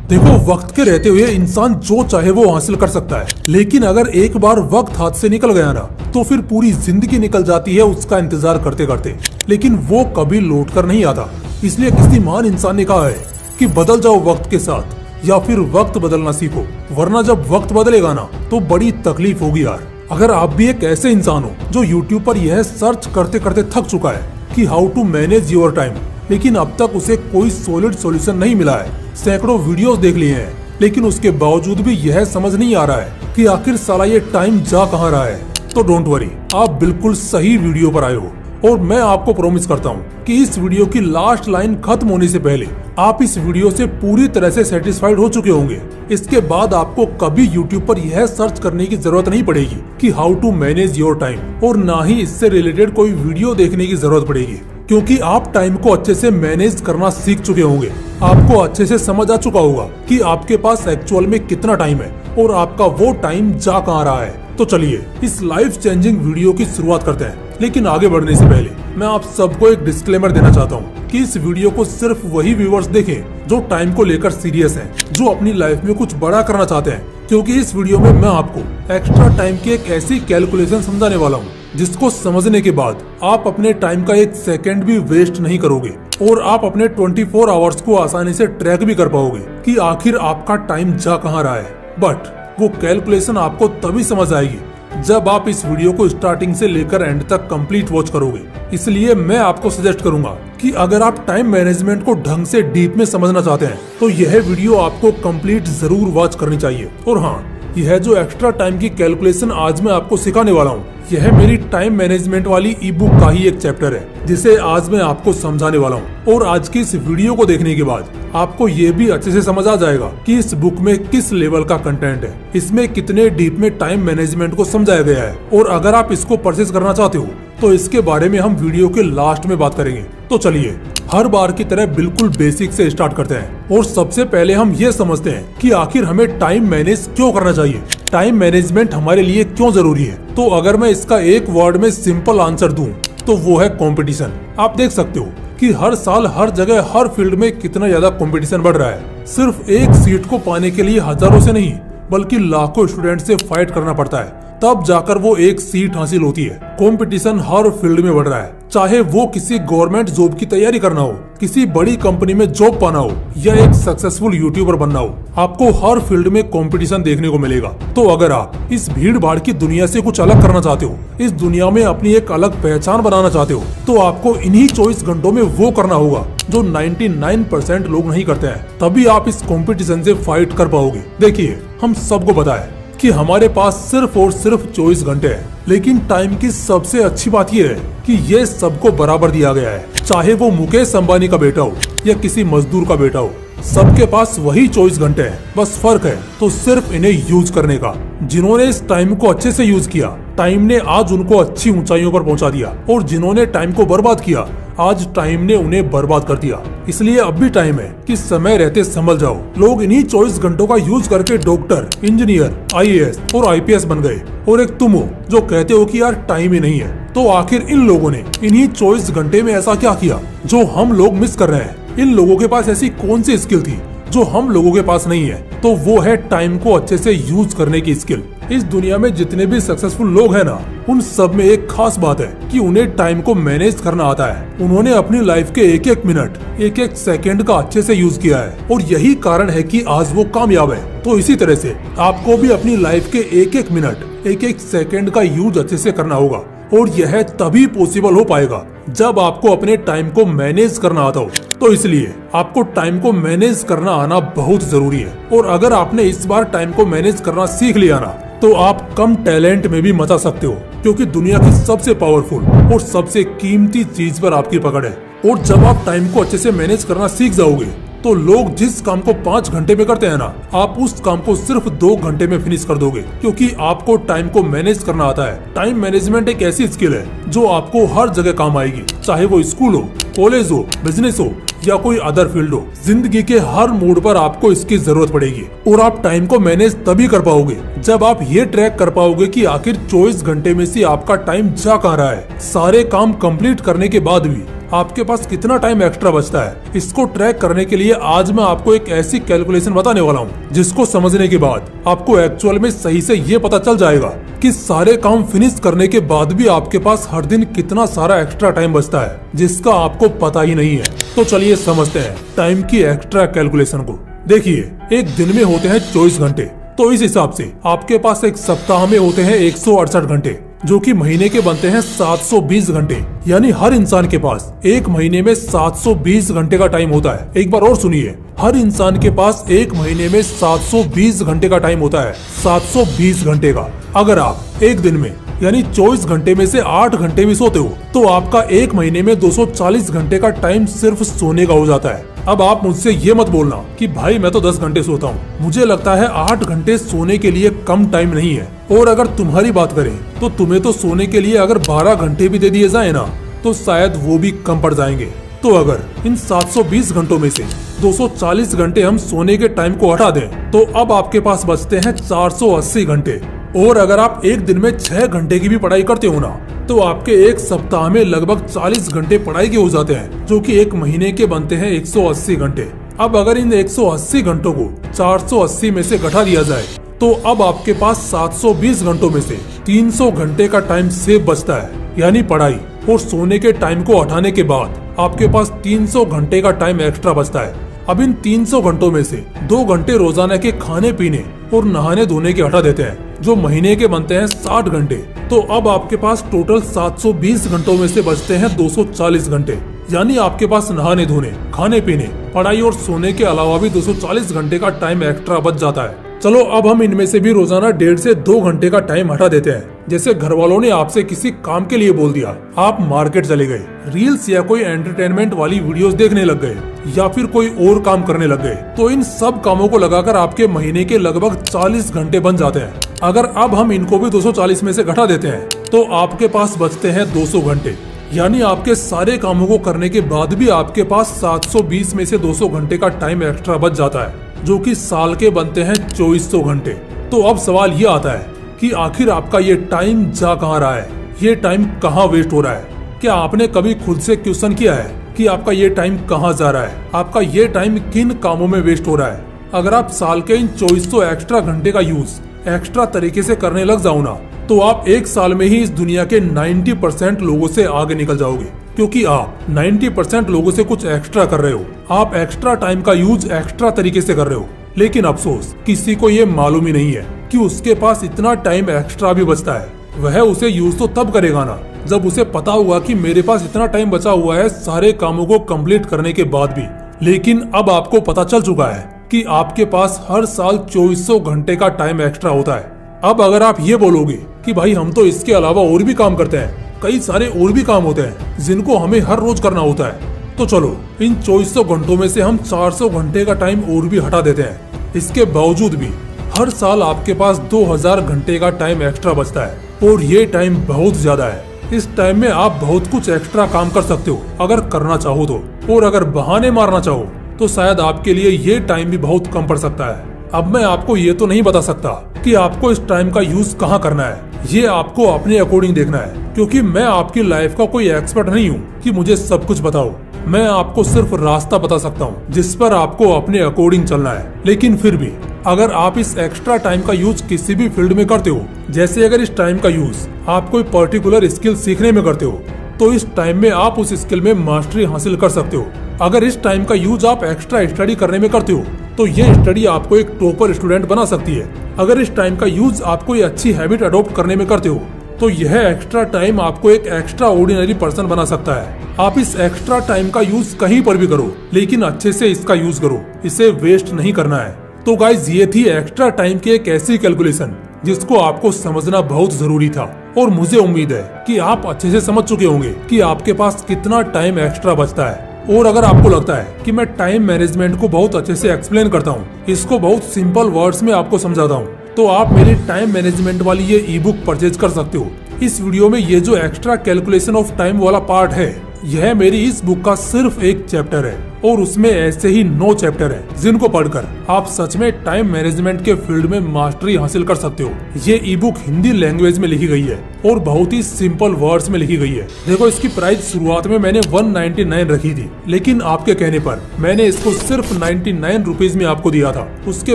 देखो, वक्त के रहते हुए इंसान जो चाहे वो हासिल कर सकता है, लेकिन अगर एक बार वक्त हाथ से निकल गया ना, तो फिर पूरी जिंदगी निकल जाती है उसका इंतजार करते करते, लेकिन वो कभी लौट कर नहीं आता। इसलिए किसी महान इंसान ने कहा है कि बदल जाओ वक्त के साथ या फिर वक्त बदलना सीखो, वरना जब वक्त बदलेगा ना तो बड़ी तकलीफ होगी यार। अगर आप भी एक ऐसे इंसान हो जो यूट्यूब पर यह सर्च करते करते थक चुका है कि how to manage your time, लेकिन अब तक उसे कोई सॉलिड सॉल्यूशन नहीं मिला है, सैकड़ों वीडियोस देख लिए हैं, लेकिन उसके बावजूद भी यह समझ नहीं आ रहा है कि आखिर साला ये टाइम जा कहाँ रहा है, तो डोंट वरी, आप बिल्कुल सही वीडियो पर आए हो। और मैं आपको प्रॉमिस करता हूँ कि इस वीडियो की लास्ट लाइन खत्म होने से पहले आप इस वीडियो से पूरी तरह से सेटिस्फाइड हो चुके होंगे। इसके बाद आपको कभी यूट्यूब पर यह सर्च करने की जरूरत नहीं पड़ेगी कि how to manage your time, और ना ही इससे रिलेटेड कोई वीडियो देखने की जरूरत पड़ेगी, क्योंकि आप टाइम को अच्छे से मैनेज करना सीख चुके होंगे। आपको अच्छे से समझ आ चुका होगा कि आपके पास एक्चुअल में कितना टाइम है और आपका वो टाइम जा कहाँ रहा है। तो चलिए इस लाइफ चेंजिंग वीडियो की शुरुआत करते हैं, लेकिन आगे बढ़ने से पहले मैं आप सबको एक डिस्क्लेमर देना चाहता हूँ कि इस वीडियो को सिर्फ वही व्यूअर्स देखें जो टाइम को लेकर सीरियस हैं, जो अपनी लाइफ में कुछ बड़ा करना चाहते हैं, क्योंकि इस वीडियो में मैं आपको एक्स्ट्रा टाइम की एक ऐसी कैलकुलेशन समझाने वाला हूँ जिसको समझने के बाद आप अपने टाइम का एक सेकंड भी वेस्ट नहीं करोगे और आप अपने 24 आवर्स को आसानी से ट्रैक भी कर पाओगे कि आखिर आपका टाइम जा कहाँ रहा है। बट वो कैलकुलेशन आपको तभी समझ आएगी जब आप इस वीडियो को स्टार्टिंग से लेकर एंड तक कंप्लीट वॉच करोगे। इसलिए मैं आपको सजेस्ट करूंगा कि अगर आप टाइम मैनेजमेंट को ढंग से डीप में समझना चाहते हैं तो यह वीडियो आपको कंप्लीट जरूर वॉच करनी चाहिए। और हाँ, यह जो एक्स्ट्रा टाइम की कैलकुलेशन आज मैं आपको सिखाने वाला हूँ, यह मेरी टाइम मैनेजमेंट वाली ई बुक का ही एक चैप्टर है जिसे आज मैं आपको समझाने वाला हूँ। और आज की इस वीडियो को देखने के बाद आपको ये भी अच्छे से समझ आ जाएगा कि इस बुक में किस लेवल का कंटेंट है, इसमें कितने डीप में टाइम मैनेजमेंट को समझाया गया है। और अगर आप इसको परचेज करना चाहते हो तो इसके बारे में हम वीडियो के लास्ट में बात करेंगे। तो चलिए हर बार की तरह बिल्कुल बेसिक से स्टार्ट करते हैं और सबसे पहले हम ये समझते हैं कि आखिर हमें टाइम मैनेज क्यों करना चाहिए, टाइम मैनेजमेंट हमारे लिए क्यों जरूरी है। तो अगर मैं इसका एक वर्ड में सिंपल आंसर दूं तो वो है कंपटीशन। आप देख सकते हो कि हर साल हर जगह हर फील्ड में कितना ज्यादा कंपटीशन बढ़ रहा है। सिर्फ एक सीट को पाने के लिए हजारों से नहीं बल्कि लाखों स्टूडेंट से फाइट करना पड़ता है, तब जाकर वो एक सीट हासिल होती है। कंपटीशन हर फील्ड में बढ़ रहा है, चाहे वो किसी गवर्नमेंट जॉब की तैयारी करना हो, किसी बड़ी कंपनी में जॉब पाना हो या एक सक्सेसफुल यूट्यूबर बनना हो, आपको हर फील्ड में कंपटीशन देखने को मिलेगा। तो अगर आप इस भीड़ भाड़ की दुनिया से कुछ अलग करना चाहते हो, इस दुनिया में अपनी एक अलग पहचान बनाना चाहते हो, तो आपको इन्हीं 24 घंटों में वो करना होगा जो 99% लोग नहीं करते हैं। तभी आप इस कंपटीशन से फाइट कर पाओगे। देखिए, हम सबको पता है कि हमारे पास सिर्फ और सिर्फ 24 घंटे हैं, लेकिन टाइम की सबसे अच्छी बात यह है कि ये सबको बराबर दिया गया है। चाहे वो मुकेश अंबानी का बेटा हो या किसी मजदूर का बेटा हो, सबके पास वही 24 घंटे हैं। बस फर्क है तो सिर्फ इन्हें यूज करने का। जिन्होंने इस टाइम को अच्छे से यूज किया, टाइम ने आज उनको अच्छी ऊंचाइयों पर पहुंचा दिया, और जिन्होंने टाइम को बर्बाद किया, आज टाइम ने उन्हें बर्बाद कर दिया। इसलिए अब भी टाइम है कि समय रहते संभल जाओ। लोग इन्हीं 24 घंटों का यूज करके डॉक्टर, इंजीनियर, IAS और IPS बन गए, और एक तुम हो जो कहते हो कि यार टाइम ही नहीं है। तो आखिर इन लोगों ने इन्हीं 24 घंटे में ऐसा क्या किया जो हम लोग मिस कर रहे हैं? इन लोगों के पास ऐसी कौन सी स्किल थी जो हम लोगों के पास नहीं है? तो वो है टाइम को अच्छे से यूज करने की स्किल। इस दुनिया में जितने भी सक्सेसफुल लोग हैं ना, उन सब में एक खास बात है कि उन्हें टाइम को मैनेज करना आता है। उन्होंने अपनी लाइफ के एक एक मिनट, एक एक सेकंड का अच्छे से यूज किया है, और यही कारण है कि आज वो कामयाब है। तो इसी तरह से आपको भी अपनी लाइफ के एक एक मिनट, एक एक सेकंड का यूज अच्छे से करना होगा, और यह तभी पॉसिबल हो पाएगा जब आपको अपने टाइम को मैनेज करना आता हो। तो इसलिए आपको टाइम को मैनेज करना आना बहुत जरूरी है। और अगर आपने इस बार टाइम को मैनेज करना सीख लिया ना, तो आप कम टैलेंट में भी मचा सकते हो, क्योंकि दुनिया की सबसे पावरफुल और सबसे कीमती चीज पर आपकी पकड़ है। और जब आप टाइम को अच्छे से मैनेज करना सीख जाओगे, तो लोग जिस काम को 5 घंटे में करते हैं ना, आप उस काम को सिर्फ 2 घंटे में फिनिश कर दोगे, क्योंकि आपको टाइम को मैनेज करना आता है। टाइम मैनेजमेंट एक ऐसी स्किल है जो आपको हर जगह काम आएगी, चाहे वो स्कूल हो, कॉलेज हो, बिजनेस हो या कोई अदर फील्ड हो। जिंदगी के हर मोड पर आपको इसकी जरूरत पड़ेगी। और आप टाइम को मैनेज तभी कर पाओगे जब आप ये ट्रैक कर पाओगे कि आखिर 24 घंटे में से आपका टाइम जा कहाँ रहा है। सारे काम कंप्लीट करने के बाद भी आपके पास कितना टाइम एक्स्ट्रा बचता है, इसको ट्रैक करने के लिए आज मैं आपको एक ऐसी कैलकुलेशन बताने वाला हूँ जिसको समझने के बाद आपको एक्चुअल में सही से ये पता चल जाएगा कि सारे काम फिनिश करने के बाद भी आपके पास हर दिन कितना सारा एक्स्ट्रा टाइम बचता है जिसका आपको पता ही नहीं है। तो चलिए समझते हैं टाइम की एक्स्ट्रा कैलकुलेशन को। देखिए, एक दिन में होते हैं 24 घंटे, तो इस हिसाब से आपके पास एक सप्ताह में होते हैं 168 घंटे, जो कि महीने के बनते हैं 720 घंटे। यानी हर इंसान के पास एक महीने में 720 घंटे का टाइम होता है। एक बार और सुनिए, हर इंसान के पास एक महीने में 720 घंटे का टाइम होता है, 720 घंटे का। अगर आप एक दिन में यानी 24 घंटे में से 8 घंटे भी सोते हो तो आपका एक महीने में 240 घंटे का टाइम सिर्फ सोने का हो जाता है। अब आप मुझसे ये मत बोलना कि भाई मैं तो 10 घंटे सोता हूँ, मुझे लगता है 8 घंटे सोने के लिए कम टाइम नहीं है। और अगर तुम्हारी बात करें तो तुम्हें तो सोने के लिए अगर 12 घंटे भी दे दिए जाए ना तो शायद वो भी कम पड़ जाएंगे। तो अगर इन 720 घंटों में से 240 घंटे हम सोने के टाइम को हटा दें तो अब आपके पास बचते हैं 480 घंटे। और अगर आप एक दिन में 6 घंटे की भी पढ़ाई करते हो ना तो आपके एक सप्ताह में लगभग 40 घंटे पढ़ाई के हो जाते हैं, जो कि एक महीने के बनते हैं 180 घंटे। अब अगर इन 180 घंटों को 480 में से घटा दिया जाए तो अब आपके पास 720 घंटों में से 300 घंटे का टाइम सेव बचता है। यानी पढ़ाई और सोने के टाइम को हटाने के बाद आपके पास 300 घंटे का टाइम एक्स्ट्रा बचता है। अब इन 300 घंटों में से 2 घंटे रोजाना के खाने पीने और नहाने धोने के हटा देते हैं, जो महीने के बनते हैं 60 घंटे। तो अब आपके पास टोटल 720 घंटों में से बचते हैं 240 घंटे। यानी आपके पास नहाने धोने, खाने पीने, पढ़ाई और सोने के अलावा भी 240 घंटे का टाइम एक्स्ट्रा बच जाता है। चलो अब हम इनमें से भी रोजाना 1.5 से 2 घंटे का टाइम हटा देते हैं। जैसे घर वालों ने आपसे किसी काम के लिए बोल दिया, आप मार्केट चले गए, रील्स या कोई एंटरटेनमेंट वाली वीडियोस देखने लग गए या फिर कोई और काम करने लग गए, तो इन सब कामों को लगाकर आपके महीने के लगभग 40 घंटे बन जाते हैं। अगर अब हम इनको भी 240 में से घटा देते हैं तो आपके पास बचते हैं 200 घंटे। यानी आपके सारे कामों को करने के बाद भी आपके पास 720 में से 200 घंटे का टाइम एक्स्ट्रा बच जाता है, जो कि साल के बनते हैं 2400 घंटे। तो अब सवाल ये आता है कि आखिर आपका ये टाइम जा कहाँ रहा है, ये टाइम कहाँ वेस्ट हो रहा है? क्या आपने कभी खुद से क्वेश्चन किया है कि आपका ये टाइम कहाँ जा रहा है, आपका ये टाइम किन कामों में वेस्ट हो रहा है? अगर आप साल के इन 2400 एक्स्ट्रा घंटे का यूज एक्स्ट्रा तरीके से करने लग जाओ ना तो आप एक साल में ही इस दुनिया के 90% लोगों से आगे निकल जाओगे, क्योंकि आप 90% लोगों से कुछ एक्स्ट्रा कर रहे हो। आप एक्स्ट्रा टाइम का यूज एक्स्ट्रा तरीके से कर रहे हो, लेकिन अफसोस किसी को ये मालूम ही नहीं है कि उसके पास इतना टाइम एक्स्ट्रा भी बचता है। वह उसे यूज तो तब करेगा ना जब उसे पता हुआ कि मेरे पास इतना टाइम बचा हुआ है सारे कामों को कंप्लीट करने के बाद भी। लेकिन अब आपको पता चल चुका है कि आपके पास हर साल 2400 घंटे का टाइम एक्स्ट्रा होता है। अब अगर आप ये बोलोगे कि भाई हम तो इसके अलावा और भी काम करते हैं, कई सारे और भी काम होते हैं जिनको हमें हर रोज करना होता है, तो चलो इन 2400 घंटों में से हम 400 घंटे का टाइम और भी हटा देते हैं। इसके बावजूद भी हर साल आपके पास 2000 घंटे का टाइम एक्स्ट्रा बचता है और ये टाइम बहुत ज्यादा है। इस टाइम में आप बहुत कुछ एक्स्ट्रा काम कर सकते हो अगर करना चाहो तो, और अगर बहाने मारना चाहो तो शायद आपके लिए ये टाइम भी बहुत कम पड़ सकता है। अब मैं आपको ये तो नहीं बता सकता कि आपको इस टाइम का यूज कहाँ करना है, ये आपको अपने अकॉर्डिंग देखना है, क्योंकि मैं आपकी लाइफ का कोई एक्सपर्ट नहीं हूँ कि मुझे सब कुछ बताओ। मैं आपको सिर्फ रास्ता बता सकता हूँ जिस पर आपको अपने अकॉर्डिंग चलना है। लेकिन फिर भी अगर आप इस एक्स्ट्रा टाइम का यूज किसी भी फील्ड में करते हो, जैसे अगर इस टाइम का यूज आप कोई पर्टिकुलर स्किल सीखने में करते हो, तो इस टाइम में आप उस स्किल में मास्टरी हासिल कर सकते हो। अगर इस टाइम का यूज आप एक्स्ट्रा स्टडी करने में करते हो तो ये स्टडी आपको एक टॉपर स्टूडेंट बना सकती है। अगर इस टाइम का यूज आप कोई अच्छी हैबिट अडॉप्ट करने में करते हो तो यह एक्स्ट्रा टाइम आपको एक एक्स्ट्रा ऑर्डिनरी पर्सन बना सकता है। आप इस एक्स्ट्रा टाइम का यूज कहीं पर भी करो, लेकिन अच्छे से इसका यूज करो, इसे वेस्ट नहीं करना है। तो गाइज ये थी एक्स्ट्रा टाइम की एक ऐसी कैलकुलेशन जिसको आपको समझना बहुत जरूरी था, और मुझे उम्मीद है कि आप अच्छे से समझ चुके होंगे कि आपके पास कितना टाइम एक्स्ट्रा बचता है। और अगर आपको लगता है कि मैं टाइम मैनेजमेंट को बहुत अच्छे से एक्सप्लेन करता हूँ, इसको बहुत सिंपल वर्ड्स में आपको समझाता हूँ, तो आप मेरी टाइम मैनेजमेंट वाली ये ई बुक परचेज कर सकते हो। इस वीडियो में ये जो एक्स्ट्रा कैलकुलेशन ऑफ टाइम वाला पार्ट है, यह मेरी इस बुक का सिर्फ एक चैप्टर है। और उसमें ऐसे ही 9 चैप्टर हैं जिनको पढ़कर आप सच में टाइम मैनेजमेंट के फील्ड में मास्टरी हासिल कर सकते हो। ये ई बुक हिंदी लैंग्वेज में लिखी गई है और बहुत ही सिंपल वर्ड्स में लिखी गई है। देखो, इसकी प्राइस शुरुआत में मैंने 199 रखी थी, लेकिन आपके कहने पर मैंने इसको सिर्फ 99 रुपीज में आपको दिया था। उसके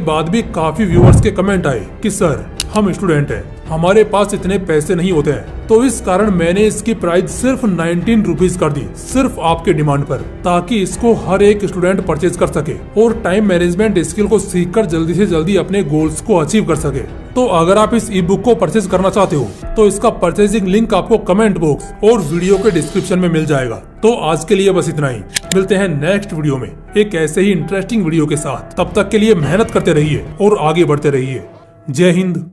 बाद भी काफी व्यूअर्स के कमेंट आए कि सर, हम स्टूडेंट हैं, हमारे पास इतने पैसे नहीं होते हैं, तो इस कारण मैंने इसकी प्राइस सिर्फ 19 रुपीज कर दी, सिर्फ आपके डिमांड पर, ताकि इसको हर एक स्टूडेंट परचेज कर सके और टाइम मैनेजमेंट स्किल को सीखकर जल्दी से जल्दी अपने गोल्स को अचीव कर सके। तो अगर आप इस ई बुक को परचेज करना चाहते हो तो इसका परचेजिंग लिंक आपको कमेंट बॉक्स और वीडियो के डिस्क्रिप्शन में मिल जाएगा। तो आज के लिए बस इतना ही, मिलते हैं नेक्स्ट वीडियो में एक ऐसे ही इंटरेस्टिंग वीडियो के साथ। तब तक के लिए मेहनत करते रहिए और आगे बढ़ते रहिए। जय हिंद।